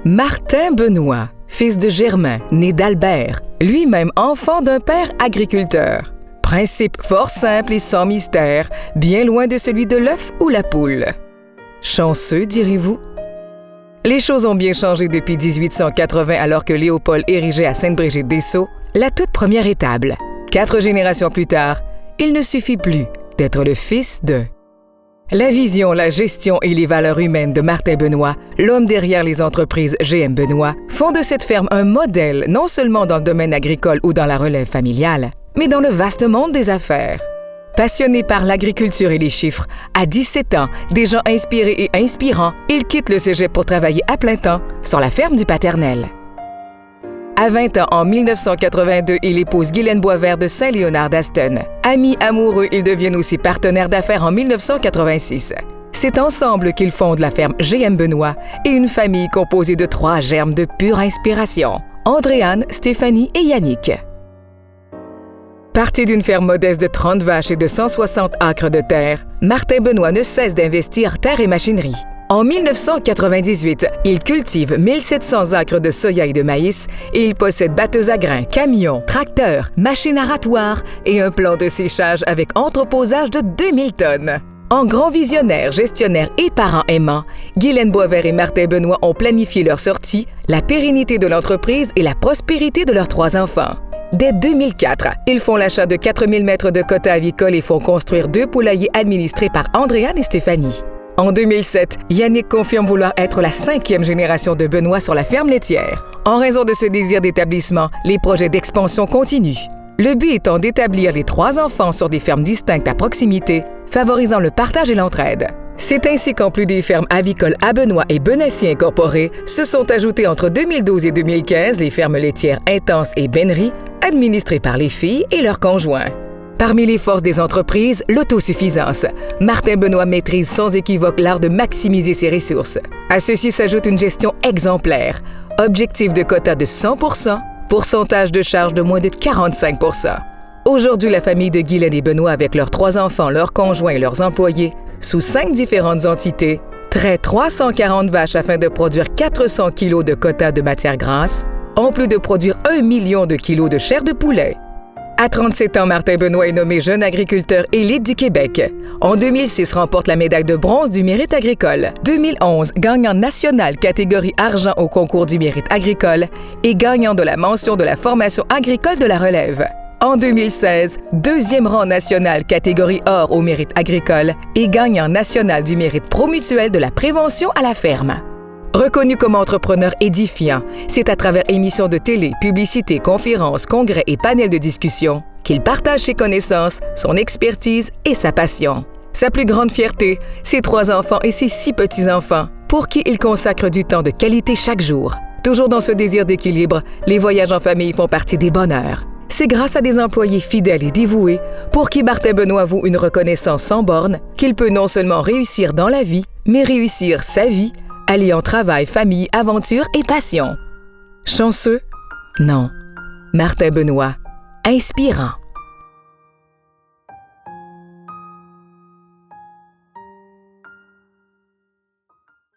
Martin Benoît, fils de Germain, né d'Albert, lui-même enfant d'un père agriculteur. Principe fort simple et sans mystère, bien loin de celui de l'œuf ou la poule. Chanceux, direz-vous? Les choses ont bien changé depuis 1880 alors que Léopold érigeait à Sainte-Brigitte-des-Sceaux la toute première étable. 4 générations plus tard, il ne suffit plus d'être le fils de... La vision, la gestion et les valeurs humaines de Martin Benoît, l'homme derrière les entreprises GM Benoît, font de cette ferme un modèle non seulement dans le domaine agricole ou dans la relève familiale, mais dans le vaste monde des affaires. Passionné par l'agriculture et les chiffres, à 17 ans, des gens inspirés et inspirants, il quitte le cégep pour travailler à plein temps sur la ferme du paternel. À 20 ans, en 1982, il épouse Guylaine Boisvert de Saint-Léonard-d'Aston. Amis amoureux, ils deviennent aussi partenaires d'affaires en 1986. C'est ensemble qu'ils fondent la ferme GM Benoît et une famille composée de 3 germes de pure inspiration, Andréane, Stéphanie et Yannick. Parti d'une ferme modeste de 30 vaches et de 160 acres de terre, Martin Benoît ne cesse d'investir terre et machinerie. En 1998, il cultive 1700 acres de soya et de maïs et il possède batteuse à grains, camions, tracteurs, machines aratoires et un plan de séchage avec entreposage de 2000 tonnes. En grand visionnaire, gestionnaire et parent aimant, Guylaine Boisvert et Martin Benoît ont planifié leur sortie, la pérennité de l'entreprise et la prospérité de leurs 3 enfants. Dès 2004, ils font l'achat de 4000 mètres de quota avicole et font construire 2 poulaillers administrés par Andréane et Stéphanie. En 2007, Yannick confirme vouloir être la 5e génération de Benoît sur la ferme laitière. En raison de ce désir d'établissement, les projets d'expansion continuent. Le but étant d'établir les 3 enfants sur des fermes distinctes à proximité, favorisant le partage et l'entraide. C'est ainsi qu'en plus des fermes avicoles à Benoît et Benassier incorporées, se sont ajoutées entre 2012 et 2015 les fermes laitières Intense et Bennery, administrées par les filles et leurs conjoints. Parmi les forces des entreprises, l'autosuffisance. Martin Benoît maîtrise sans équivoque l'art de maximiser ses ressources. À ceci s'ajoute une gestion exemplaire. Objectif de quota de 100%, pourcentage de charge de moins de 45%. Aujourd'hui, la famille de Guylaine et Benoît, avec leurs 3 enfants, leurs conjoints et leurs employés, sous 5 différentes entités, traite 340 vaches afin de produire 400 kg de quota de matière grasse, en plus de produire 1 million de kilos de chair de poulet. À 37 ans, Martin Benoît est nommé jeune agriculteur élite du Québec. En 2006, remporte la médaille de bronze du mérite agricole. 2011, gagnant national catégorie argent au concours du mérite agricole et gagnant de la mention de la formation agricole de la relève. En 2016, 2e rang national catégorie or au mérite agricole et gagnant national du mérite promutuel de la prévention à la ferme. Reconnu comme entrepreneur édifiant, c'est à travers émissions de télé, publicités, conférences, congrès et panels de discussion qu'il partage ses connaissances, son expertise et sa passion. Sa plus grande fierté, ses 3 enfants et ses 6 petits-enfants, pour qui il consacre du temps de qualité chaque jour. Toujours dans ce désir d'équilibre, les voyages en famille font partie des bonheurs. C'est grâce à des employés fidèles et dévoués, pour qui Martin Benoît voue une reconnaissance sans borne, qu'il peut non seulement réussir dans la vie, mais réussir sa vie, alliant travail, famille, aventure et passion. Chanceux? Non. Martin Benoît, inspirant.